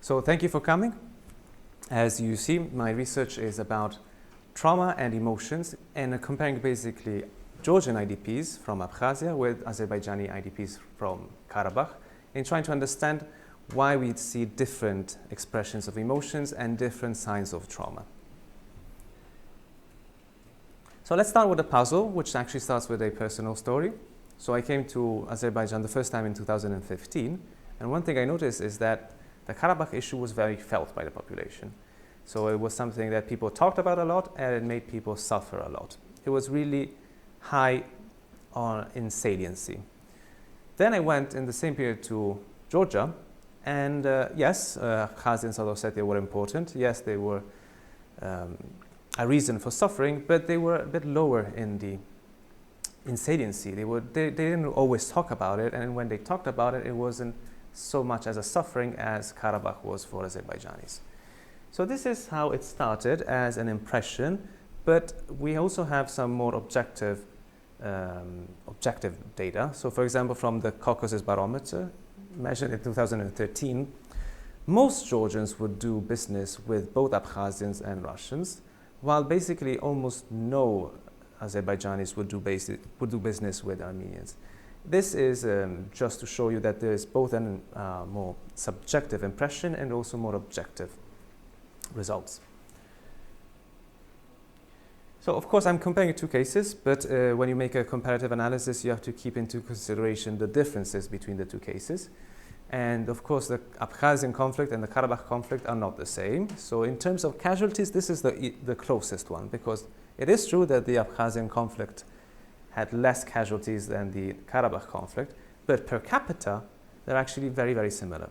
So thank you for coming. As you see, my research is about trauma and emotions and comparing basically Georgian IDPs from Abkhazia with Azerbaijani IDPs from Karabakh in trying to understand why we see different expressions of emotions and different signs of trauma. So let's start with a puzzle, which actually starts with a personal story. So I came to Azerbaijan the first time in 2015, and one thing I noticed is that the Karabakh issue was very felt by the population. So it was something that people talked about a lot, and it made people suffer a lot. It was really high in saliency. Then I went in the same period to Georgia, and yes, Abkhazia and South Ossetia were important. Yes, they were a reason for suffering, but they were a bit lower in saliency. They didn't always talk about it, and when they talked about it, it wasn't so much as a suffering as Karabakh was for Azerbaijanis. So this is how it started as an impression, but we also have some more objective data. So for example, from the Caucasus Barometer, measured in 2013, most Georgians would do business with both Abkhazians and Russians, while basically almost no Azerbaijanis would do business with Armenians. This is just to show you that there is both a more subjective impression and also more objective results. So of course I'm comparing two cases, but when you make a comparative analysis, you have to keep into consideration the differences between the two cases. And of course the Abkhazian conflict and the Karabakh conflict are not the same. So in terms of casualties, this is the closest one, because it is true that the Abkhazian conflict had less casualties than the Karabakh conflict, but per capita they're actually very, very similar.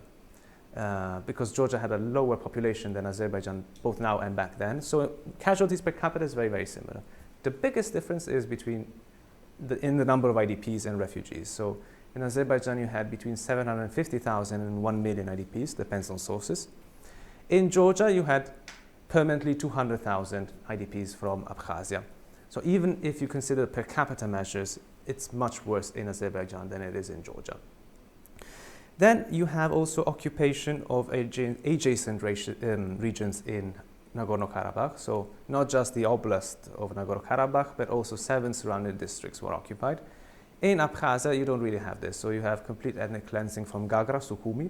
Because Georgia had a lower population than Azerbaijan, both now and back then. So casualties per capita is very, very similar. The biggest difference is in the number of IDPs and refugees. So in Azerbaijan, you had between 750,000 and 1 million IDPs, depends on sources. In Georgia, you had permanently 200,000 IDPs from Abkhazia. So even if you consider per capita measures, it's much worse in Azerbaijan than it is in Georgia. Then you have also occupation of adjacent regions in Nagorno-Karabakh. So not just the oblast of Nagorno-Karabakh, but also 7 surrounding districts were occupied. In Abkhazia, you don't really have this. So you have complete ethnic cleansing from Gagra, Sukhumi.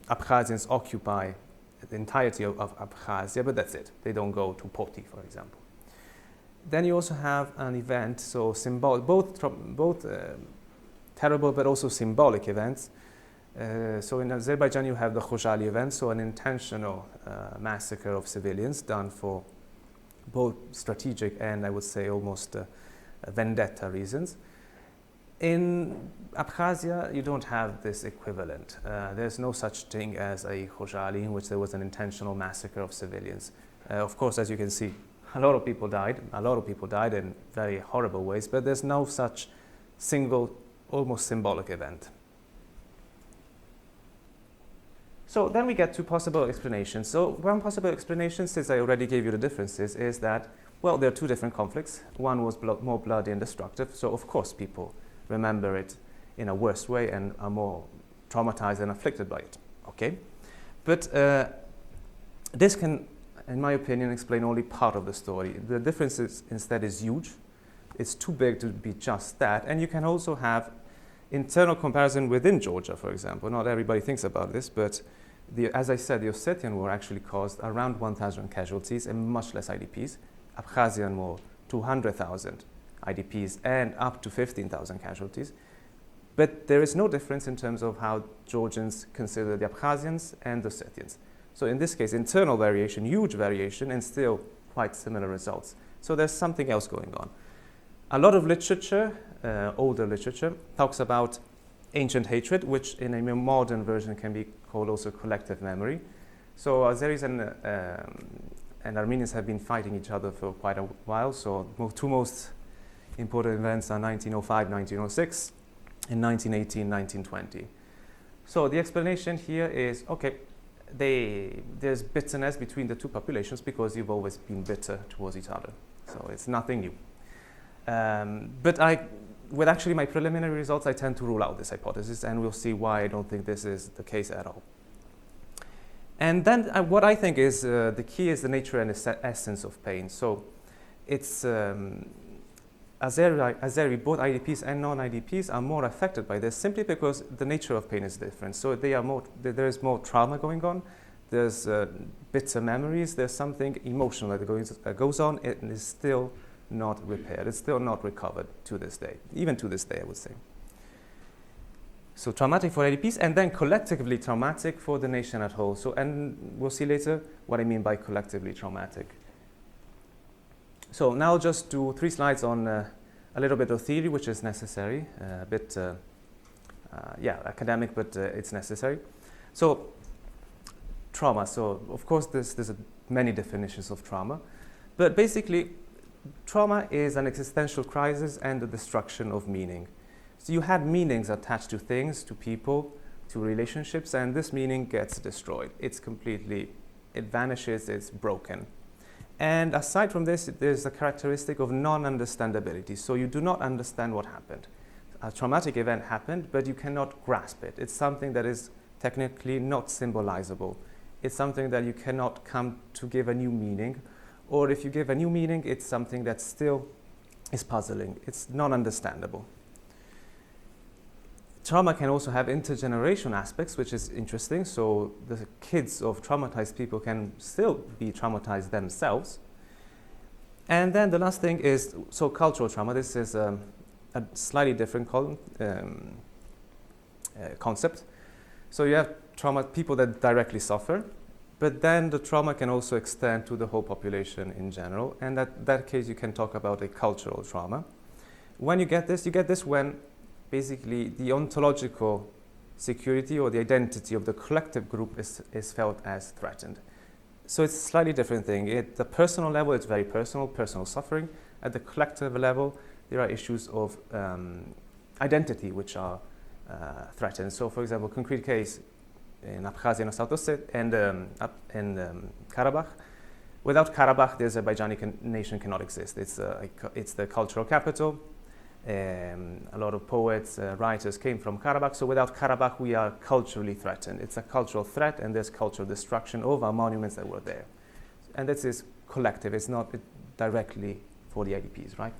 Abkhazians occupy the entirety of Abkhazia, but that's it. They don't go to Poti, for example. Then you also have an event, so both terrible but also symbolic events. So in Azerbaijan, you have the Khojali event, so an intentional massacre of civilians done for both strategic and I would say almost vendetta reasons. In Abkhazia, you don't have this equivalent. There's no such thing as a Khojali in which there was an intentional massacre of civilians. Of course, as you can see, a lot of people died in very horrible ways, but there's no such single, almost symbolic event. So then we get to possible explanations. So one possible explanation, since I already gave you the differences, is that, well, there are two different conflicts. One was more bloody and destructive, so of course people remember it in a worse way and are more traumatized and afflicted by it, okay? But this can, in my opinion, explain only part of the story. The difference instead is huge. It's too big to be just that, and you can also have internal comparison within Georgia, for example. Not everybody thinks about this, but as I said, the Ossetian War actually caused around 1,000 casualties and much less IDPs. Abkhazian War, 200,000 IDPs and up to 15,000 casualties. But there is no difference in terms of how Georgians consider the Abkhazians and the Ossetians. So in this case, internal variation, huge variation, and still quite similar results. So there's something else going on. A lot of literature, older literature, talks about ancient hatred, which in a more modern version can be called also collective memory. So Azeris and Armenians have been fighting each other for quite a while. So two most important events are 1905, 1906, and 1918, 1920. So the explanation here is, okay, there's bitterness between the two populations because you've always been bitter towards each other. So it's nothing new. But with actually my preliminary results, I tend to rule out this hypothesis, and we'll see why I don't think this is the case at all. And then what I think is the key is the nature and essence of pain. So it's Azeri, both IDPs and non-IDPs are more affected by this simply because the nature of pain is different. So there is more trauma going on, there's bitter memories, there's something emotional that goes on, it is still not repaired, it's still not recovered to this day, even to this day I would say. So traumatic for IDPs and then collectively traumatic for the nation at whole. So, and we'll see later what I mean by collectively traumatic. So now just do 3 slides on a little bit of theory, which is necessary, a bit academic, but it's necessary. So trauma, so of course there's many definitions of trauma, but basically trauma is an existential crisis and the destruction of meaning. So you had meanings attached to things, to people, to relationships, and this meaning gets destroyed. It vanishes, it's broken. And aside from this, there's a characteristic of non-understandability. So you do not understand what happened. A traumatic event happened, but you cannot grasp it. It's something that is technically not symbolizable. It's something that you cannot come to give a new meaning. Or if you give a new meaning, it's something that still is puzzling. It's non-understandable. Trauma can also have intergenerational aspects, which is interesting. So the kids of traumatized people can still be traumatized themselves. And then the last thing is, so cultural trauma. This is a slightly different concept. So you have trauma, people that directly suffer, but then the trauma can also extend to the whole population in general. And that case, you can talk about a cultural trauma. When you get this when basically the ontological security or the identity of the collective group is felt as threatened. So it's a slightly different thing. At the personal level, it's very personal suffering. At the collective level, there are issues of identity which are threatened. So for example, concrete case in Abkhazia and South Ossetia and Karabakh. Without Karabakh, the Azerbaijani nation cannot exist. It's the cultural capital. A lot of poets, writers came from Karabakh, so without Karabakh we are culturally threatened. It's a cultural threat and there's cultural destruction of our monuments that were there. And this is collective, it's not directly for the IDPs, right?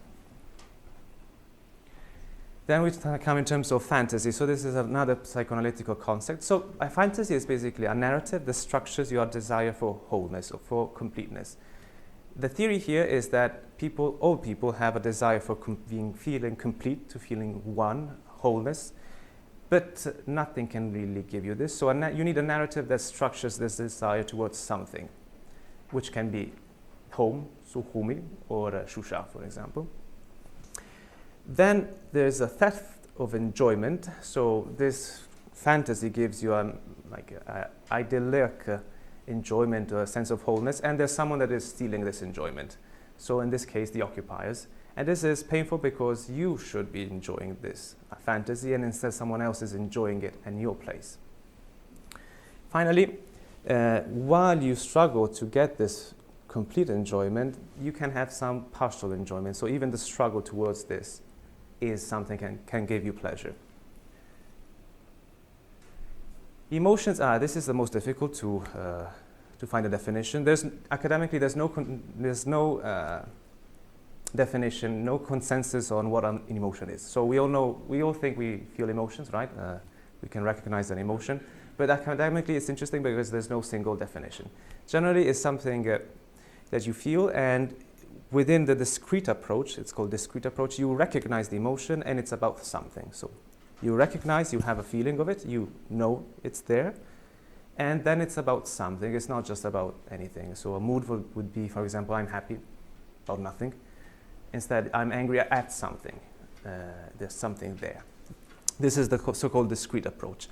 Then we come in terms of fantasy. So this is another psychoanalytical concept. So a fantasy is basically a narrative that structures your desire for wholeness or for completeness. The theory here is that all people have a desire for feeling complete, to feeling one, wholeness, but nothing can really give you this. So you need a narrative that structures this desire towards something, which can be home, Sukhumi, or Shusha, for example. Then there's a theft of enjoyment. So this fantasy gives you an idyllic enjoyment or a sense of wholeness, and there's someone that is stealing this enjoyment. So in this case, the occupiers. And this is painful because you should be enjoying this fantasy, and instead someone else is enjoying it in your place. Finally, while you struggle to get this complete enjoyment, you can have some partial enjoyment. So even the struggle towards this is something can give you pleasure. Emotions this is the most difficult to find a definition. Academically, there's no definition, no consensus on what an emotion is. So we all think we feel emotions, right? We can recognize an emotion, but academically it's interesting because there's no single definition. Generally, it's something that you feel, and within the discrete approach, it's called discrete approach, you recognize the emotion and it's about something. So you recognize, you have a feeling of it, you know it's there, and then it's about something. It's not just about anything. So a mood would be, for example, I'm happy about nothing. Instead, I'm angry at something. There's something there. This is the so-called discrete approach.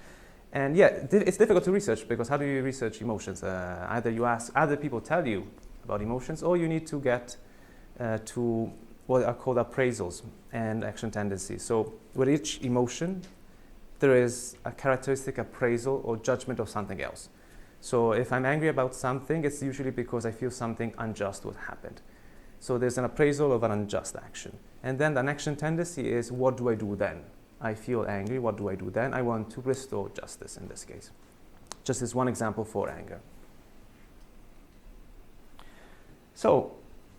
And yeah, it's difficult to research because how do you research emotions? Either you ask other people tell you about emotions, or you need to get to what are called appraisals and action tendencies. So with each emotion, there is a characteristic appraisal or judgment of something else. So if I'm angry about something, it's usually because I feel something unjust would happen. So there's an appraisal of an unjust action. And then the action tendency is, what do I do then? I feel angry, what do I do then? I want to restore justice in this case. Just as one example for anger. So,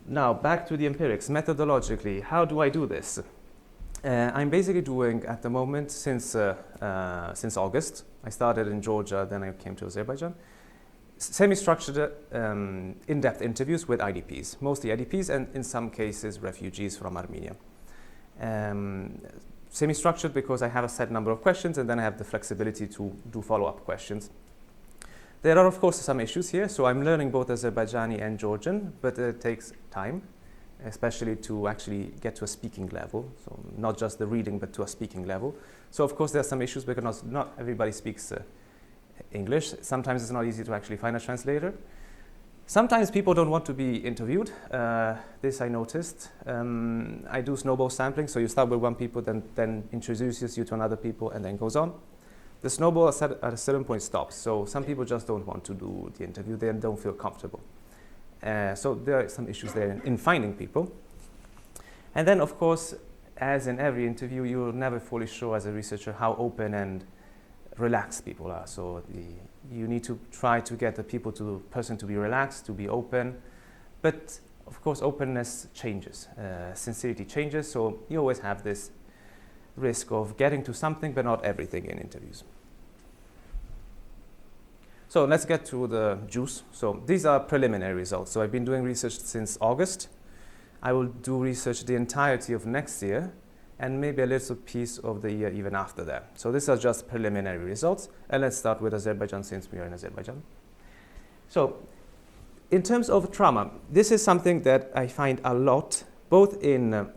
now back to the empirics. Methodologically, how do I do this? I'm basically doing, at the moment, since August. I started in Georgia, then I came to Azerbaijan. Semi-structured, in-depth interviews with IDPs, mostly IDPs and in some cases refugees from Armenia. Semi-structured because I have a set number of questions and then I have the flexibility to do follow-up questions. There are of course some issues here, so I'm learning both Azerbaijani and Georgian, but it takes time, especially to actually get to a speaking level, so not just the reading but to a speaking level. So of course there are some issues because not everybody speaks English. Sometimes it's not easy to actually find a translator. Sometimes people don't want to be interviewed. This I noticed. I do snowball sampling, so you start with one people, then introduces you to another people, and then goes on. The snowball at a certain point stops, so some people just don't want to do the interview. They don't feel comfortable. So there are some issues there in finding people. And then, of course, as in every interview, you're never fully sure as a researcher how open and relaxed people are. So you need to try to get the person to be relaxed, to be open. But of course, openness changes, sincerity changes. So you always have this risk of getting to something, but not everything in interviews. So let's get to the juice. So these are preliminary results. So I've been doing research since August. I will do research the entirety of next year, and maybe a little piece of the year even after that. So these are just preliminary results. And let's start with Azerbaijan since we are in Azerbaijan. So in terms of trauma, this is something that I find a lot, both in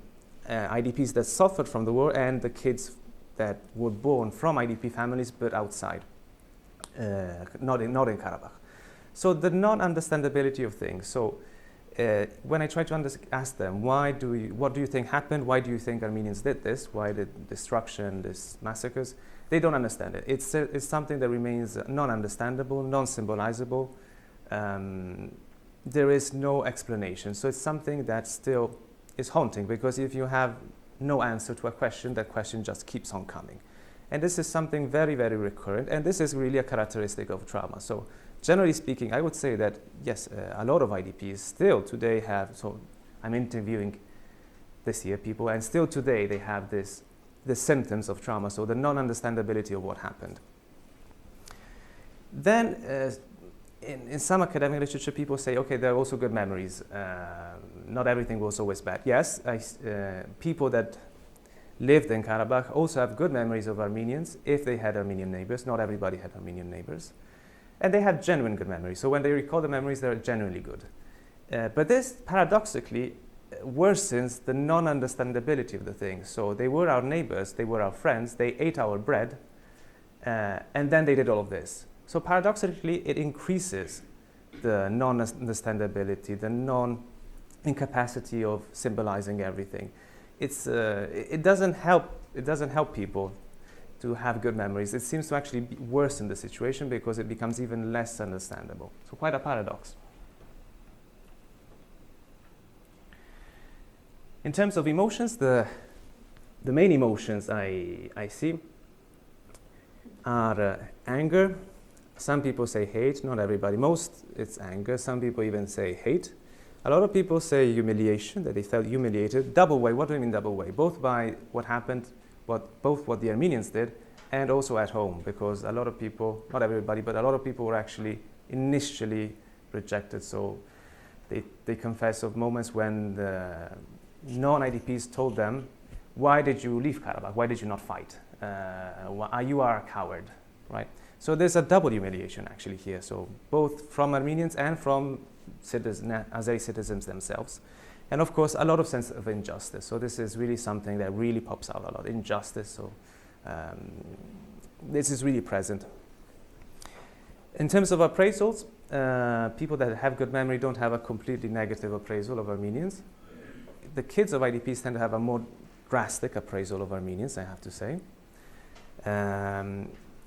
IDPs that suffered from the war and the kids that were born from IDP families but outside, not in Karabakh. So the non-understandability of things. So when I try to ask them, what do you think happened? Why do you think Armenians did this? Why did destruction, these massacres? They don't understand it. It's something that remains non-understandable, non-symbolizable. There is no explanation. So it's something that still is haunting, because if you have no answer to a question, that question just keeps on coming. And this is something very, very recurrent, and this is really a characteristic of trauma. So generally speaking, I would say that, yes, a lot of IDPs still today have, so I'm interviewing this year people, and still today they have the symptoms of trauma, so the non-understandability of what happened. Then, in some academic literature, people say, okay, there are also good memories. Not everything was always bad. Yes, people that lived in Karabakh also have good memories of Armenians if they had Armenian neighbors. Not everybody had Armenian neighbors. And they had genuine good memories. So when they recall the memories, they're genuinely good. But this, paradoxically, worsens the non-understandability of the thing. So they were our neighbors, they were our friends, they ate our bread, and then they did all of this. So paradoxically, it increases the non-understandability, the non-incapacity of symbolizing everything. It doesn't help people to have good memories. It seems to actually worsen the situation because it becomes even less understandable. So quite a paradox. In terms of emotions, the main emotions I see are anger. Some people say hate, not everybody. Most it's anger. Some people even say hate. A lot of people say humiliation, that they felt humiliated. Double way, what do I mean double way? Both by what happened, both what the Armenians did, and also at home, because a lot of people, not everybody, but a lot of people were actually initially rejected. So they confess of moments when the non-IDPs told them, why did you leave Karabakh? Why did you not fight? You are a coward, right? So there's a double humiliation actually here. So both from Armenians and from Azeri citizens themselves. And of course, a lot of sense of injustice. So this is really something that really pops out a lot, injustice. So this is really present. In terms of appraisals, people that have good memory don't have a completely negative appraisal of Armenians. The kids of IDPs tend to have a more drastic appraisal of Armenians, I have to say.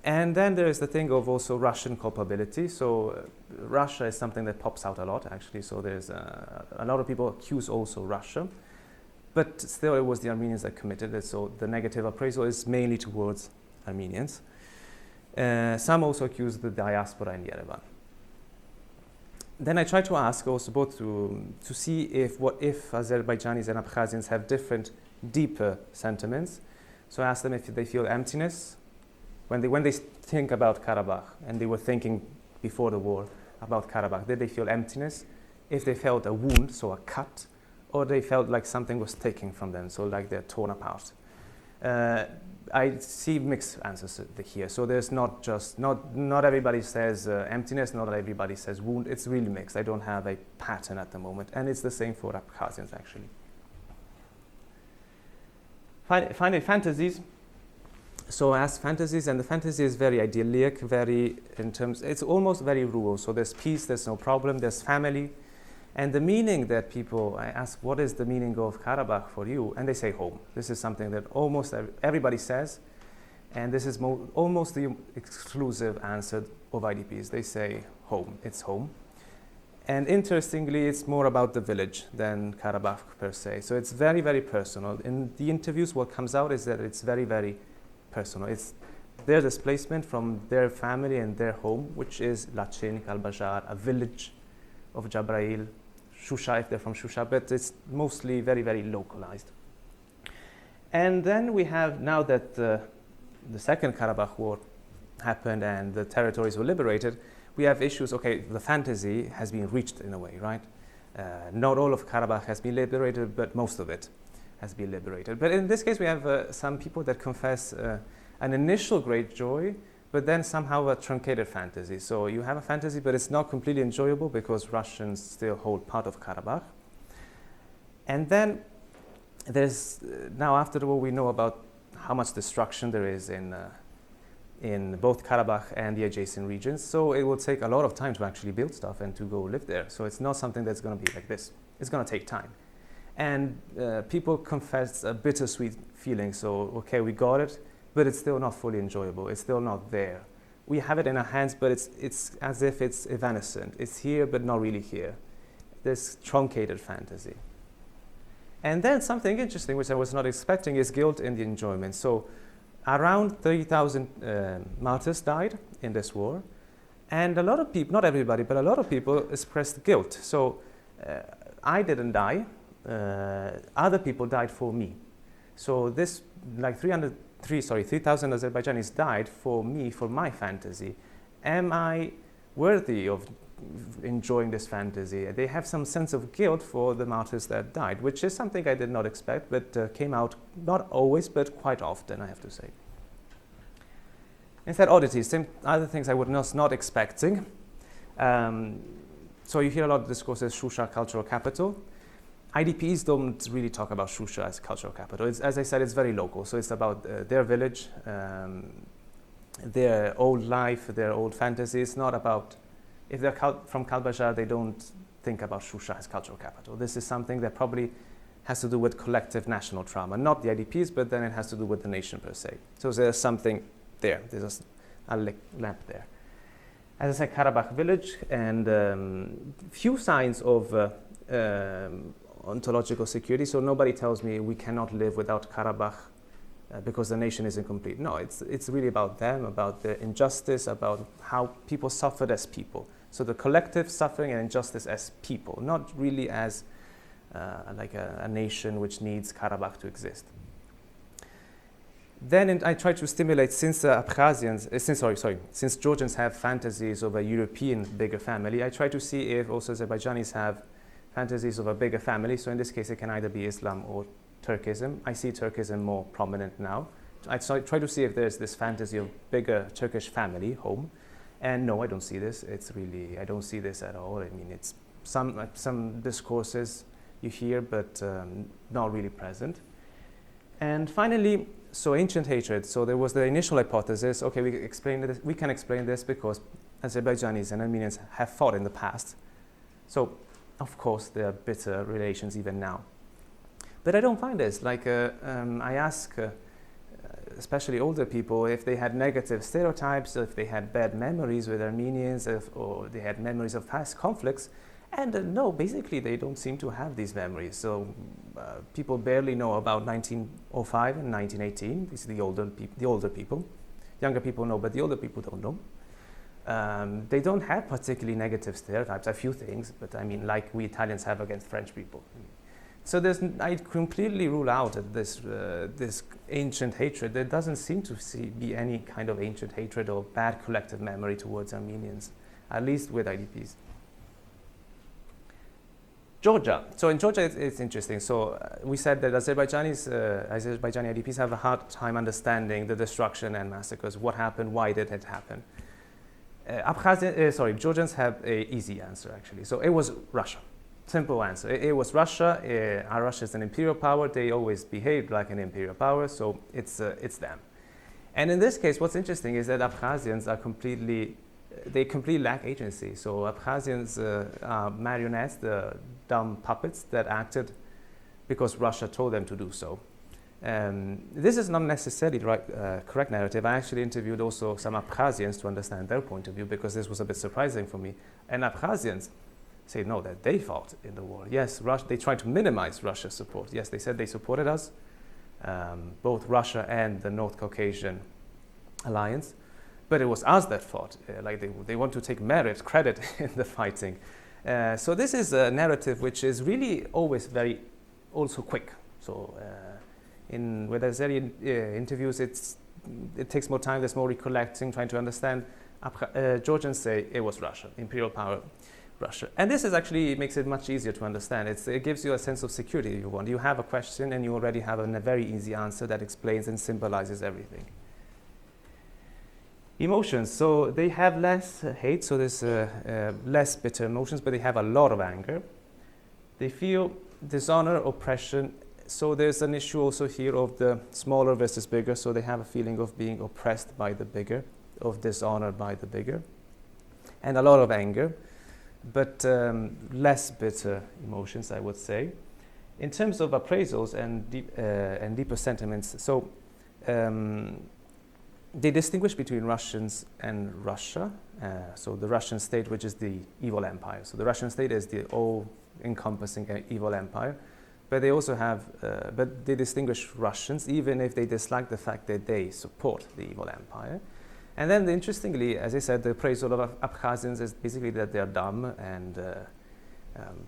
And then there is the thing of also Russian culpability. So Russia is something that pops out a lot, actually. So there's a lot of people accuse also Russia. but still it was the Armenians that committed it, so the negative appraisal is mainly towards Armenians. Some also accuse the diaspora in Yerevan. Then I tried to ask also both to see if Azerbaijanis and Abkhazians have different, deeper sentiments. So I asked them if they feel emptiness when they think about Karabakh, and they were thinking before the war about Karabakh. Did they feel emptiness? If they felt a wound, so a cut, or they felt like something was taken from them, so like they're torn apart. I see mixed answers here. So there's not everybody says emptiness, not everybody says wound. It's really mixed. I don't have a pattern at the moment, and it's the same for Abkhazians actually. Finally, fantasies. So as fantasies, and the fantasy is very idyllic, it's almost very rural. So there's peace, there's no problem, there's family. And the meaning that I ask, what is the meaning of Karabakh for you? And they say home. This is something that almost everybody says. And this is almost the exclusive answer of IDPs. They say home, it's home. And interestingly, it's more about the village than Karabakh per se. So it's very, very personal. In the interviews, what comes out is that it's very, very personal. It's their displacement from their family and their home, which is Lachin, Kalbajar, a village of Jabrail, Shusha if they're from Shusha, but it's mostly very, very localized. And then we have, now that the Second Karabakh War happened and the territories were liberated, we have issues, okay, the fantasy has been reached in a way, right? Not all of Karabakh has been liberated, but most of it has been liberated. But in this case, we have some people that confess an initial great joy, but then somehow a truncated fantasy. So you have a fantasy, but it's not completely enjoyable because Russians still hold part of Karabakh. And then there's, now after the war, we know about how much destruction there is in both Karabakh and the adjacent regions. So it will take a lot of time to actually build stuff and to go live there. So it's not something that's going to be like this. It's going to take time. And people confess a bittersweet feeling. So, okay, we got it, but it's still not fully enjoyable. It's still not there. We have it in our hands, but it's as if it's evanescent. It's here, but not really here. This truncated fantasy. And then something interesting, which I was not expecting, is guilt in the enjoyment. So around 30,000 martyrs died in this war. And a lot of people, not everybody, but a lot of people expressed guilt. So I didn't die. Other people died for me. So this, like 3,000 Azerbaijanis died for me, for my fantasy. Am I worthy of enjoying this fantasy? They have some sense of guilt for the martyrs that died, which is something I did not expect, but came out not always, but quite often, I have to say. Instead, oddities, other things I was not expecting. So you hear a lot of discourses, Shusha, cultural capital. IDPs don't really talk about Shusha as cultural capital. As I said, it's very local. So it's about their village, their old life, their old fantasy. It's not about, if they're from Kalbajar, they don't think about Shusha as cultural capital. This is something that probably has to do with collective national trauma. Not the IDPs, but then it has to do with the nation per se. So there's something there. There's a lamp there. As I said, Karabakh village, and few signs of ontological security. So nobody tells me we cannot live without Karabakh because the nation is incomplete. No, it's really about them, about the injustice, about how people suffered as people. So the collective suffering and injustice as people, not really as like a nation which needs Karabakh to exist. Then I try to stimulate, since Georgians have fantasies of a European bigger family, I try to see if also Azerbaijanis have fantasies of a bigger family. So in this case, it can either be Islam or Turkism. I see Turkism more prominent now. I try to see if there's this fantasy of bigger Turkish family home. And no, I don't see this. I don't see this at all. I mean, it's some discourses you hear, but not really present. And finally, so ancient hatred. So there was the initial hypothesis, okay, we can explain this because Azerbaijanis and Armenians have fought in the past. So of course, there are bitter relations even now. But I don't find this. Like, I ask, especially older people, if they had negative stereotypes, if they had bad memories with Armenians, or they had memories of past conflicts. And no, basically, they don't seem to have these memories. So people barely know about 1905 and 1918. These are the older people. Younger people know, but the older people don't know. They don't have particularly negative stereotypes, a few things, but I mean, like we Italians have against French people. So I completely rule out this ancient hatred. There doesn't seem to be any kind of ancient hatred or bad collective memory towards Armenians, at least with IDPs. Georgia. So in Georgia, it's interesting. So we said that Azerbaijani IDPs have a hard time understanding the destruction and massacres. What happened? Why did it happen? Georgians have an easy answer, actually. So it was Russia. Simple answer. It was Russia. Russia is an imperial power. They always behaved like an imperial power, so it's them. And in this case, what's interesting is that Abkhazians are completely lack agency. So Abkhazians are marionettes, the dumb puppets that acted because Russia told them to do so. This is not necessarily the correct narrative. I actually interviewed also some Abkhazians to understand their point of view, because this was a bit surprising for me. And Abkhazians say no, that they fought in the war. Yes, they tried to minimize Russia's support. Yes, they said they supported us, both Russia and the North Caucasian alliance, but it was us that fought. They want to take credit in the fighting. So this is a narrative which is really always very also quick. So with Azeri interviews, it takes more time. There's more recollecting, trying to understand. Georgians say it was Russia, imperial power, Russia. And this actually makes it much easier to understand. It gives you a sense of security if you want. You have a question and you already have a very easy answer that explains and symbolizes everything. Emotions. So they have less hate, so there's less bitter emotions, but they have a lot of anger. They feel dishonor, oppression. So there's an issue also here of the smaller versus bigger. So they have a feeling of being oppressed by the bigger, of dishonor by the bigger, and a lot of anger, but less bitter emotions, I would say. In terms of appraisals and deeper sentiments, so they distinguish between Russians and Russia. So the Russian state, which is the evil empire. So the Russian state is the all-encompassing evil empire. But they also have, but they distinguish Russians, even if they dislike the fact that they support the evil empire. And then, interestingly, as I said, the appraisal of Abkhazians is basically that they're dumb and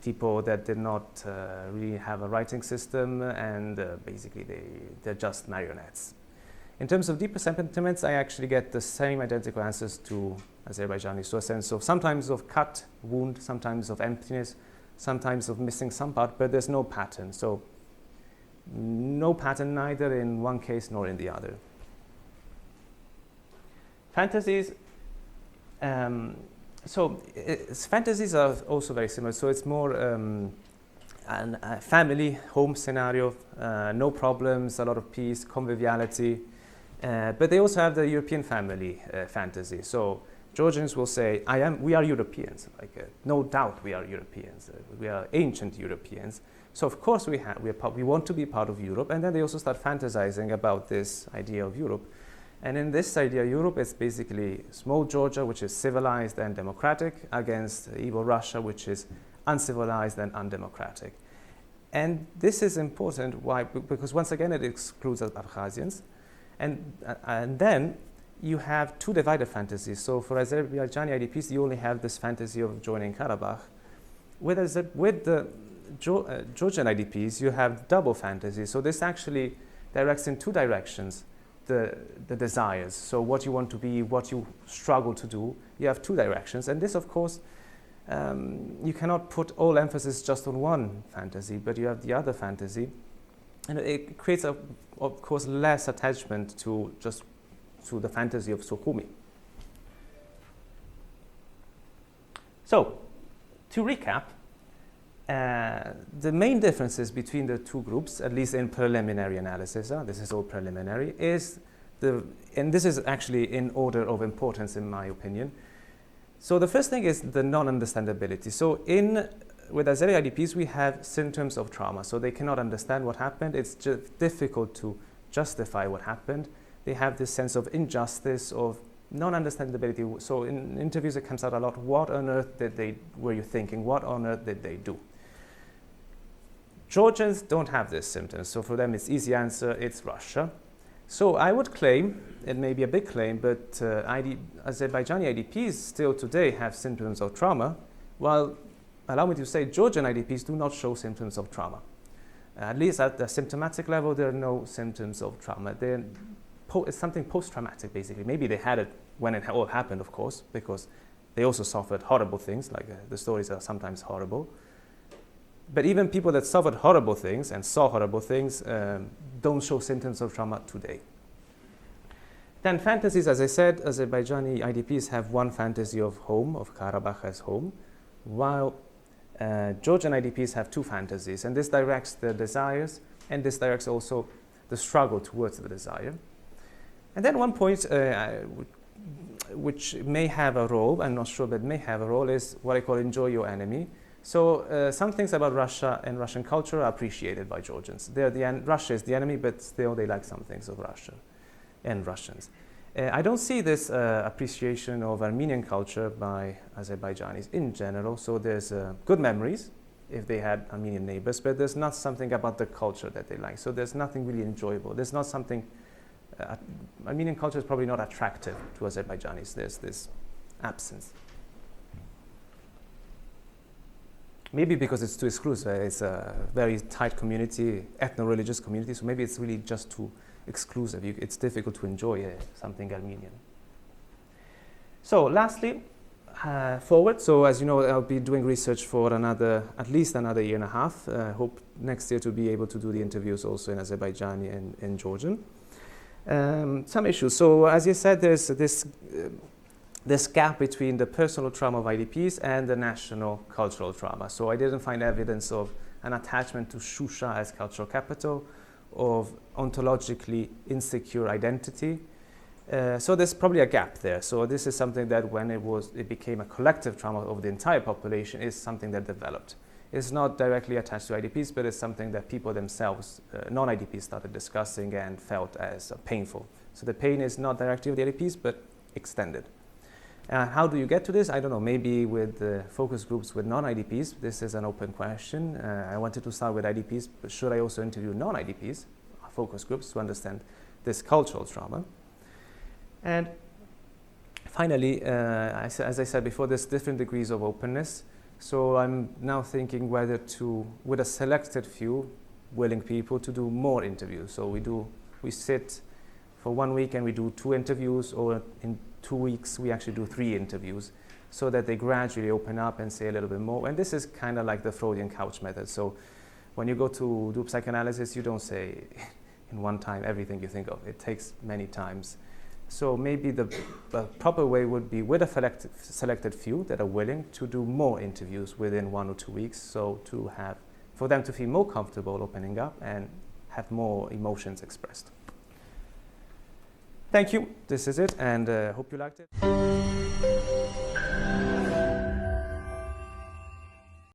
people that did not really have a writing system, and basically they're just marionettes. In terms of deeper sentiments, I actually get the same identical answers to Azerbaijani. So a sense of sometimes of cut, wound, sometimes of emptiness, sometimes of missing some part, but there's no pattern. So no pattern neither in one case nor in the other. Fantasies. Fantasies are also very similar. So it's more a family, home scenario, no problems, a lot of peace, conviviality. But they also have the European family fantasy. So Georgians will say, we are Europeans. No doubt we are Europeans. We are ancient Europeans. So of course we want to be part of Europe. And then they also start fantasizing about this idea of Europe. And in this idea, Europe is basically small Georgia, which is civilized and democratic, against evil Russia, which is uncivilized and undemocratic. And this is important. Why? Because once again, it excludes Abkhazians. And then you have two divided fantasies. So for Azerbaijani IDPs, you only have this fantasy of joining Karabakh. With the Georgian IDPs, you have double fantasy. So this actually directs in two directions the desires. So what you want to be, what you struggle to do, you have two directions. And this, of course, you cannot put all emphasis just on one fantasy, but you have the other fantasy. And it creates, of course, less attachment to the fantasy of Sukhumi. So, to recap, the main differences between the two groups, at least in preliminary analysis, this is all preliminary, and this is actually in order of importance in my opinion. So the first thing is the non-understandability. So with Azeri IDPs, we have symptoms of trauma. So they cannot understand what happened. It's just difficult to justify what happened. They have this sense of injustice, of non-understandability. So in interviews, it comes out a lot. What on earth were you thinking? What on earth did they do? Georgians don't have these symptoms, so for them it's easy answer, it's Russia. So I would claim, it may be a big claim, but Azerbaijani IDPs still today have symptoms of trauma, while, allow me to say, Georgian IDPs do not show symptoms of trauma. At least at the symptomatic level, there are no symptoms of trauma. It's something post-traumatic, basically. Maybe they had it when it all happened, of course, because they also suffered horrible things, like the stories are sometimes horrible. But even people that suffered horrible things and saw horrible things don't show symptoms of trauma today. Then fantasies, as I said, Azerbaijani IDPs have one fantasy of home, of Karabakh as home, while Georgian IDPs have two fantasies, and this directs their desires, and this directs also the struggle towards the desire. And then one point which may have a role, I'm not sure, but may have a role, is what I call enjoy your enemy. So some things about Russia and Russian culture are appreciated by Georgians. Russia is the enemy, but still they like some things of Russia and Russians. I don't see this appreciation of Armenian culture by Azerbaijanis in general. So there's good memories if they had Armenian neighbors, but there's not something about the culture that they like. So there's nothing really enjoyable. There's not something, Armenian culture is probably not attractive to Azerbaijanis. There's this absence. Maybe because it's too exclusive. It's a very tight community, ethno-religious community, so maybe it's really just too exclusive. It's difficult to enjoy something Armenian. So lastly, forward. So as you know, I'll be doing research for at least another year and a half. I hope next year to be able to do the interviews also in Azerbaijani and in Georgian. Some issues. So as you said, there's this gap between the personal trauma of IDPs and the national cultural trauma. So I didn't find evidence of an attachment to Shusha as cultural capital, of ontologically insecure identity. So there's probably a gap there. So this is something that when it became a collective trauma of the entire population is something that developed. It's not directly attached to IDPs, but it's something that people themselves, non-IDPs, started discussing and felt as painful. So the pain is not directly of the IDPs, but extended. How do you get to this? I don't know, maybe with focus groups with non-IDPs. This is an open question. I wanted to start with IDPs, but should I also interview non-IDPs, focus groups, to understand this cultural trauma? And finally, as I said before, there's different degrees of openness. So I'm now thinking whether to, with a selected few willing people, to do more interviews. So we sit for 1 week and we do 2 interviews, or in 2 weeks we actually do 3 interviews, so that they gradually open up and say a little bit more. And this is kind of like the Freudian couch method. So when you go to do psychoanalysis, you don't say in one time everything you think of. It takes many times. So maybe the proper way would be with a selected few that are willing to do more interviews within 1 or 2 weeks, so for them to feel more comfortable opening up and have more emotions expressed. Thank you. This is it, and hope you liked it.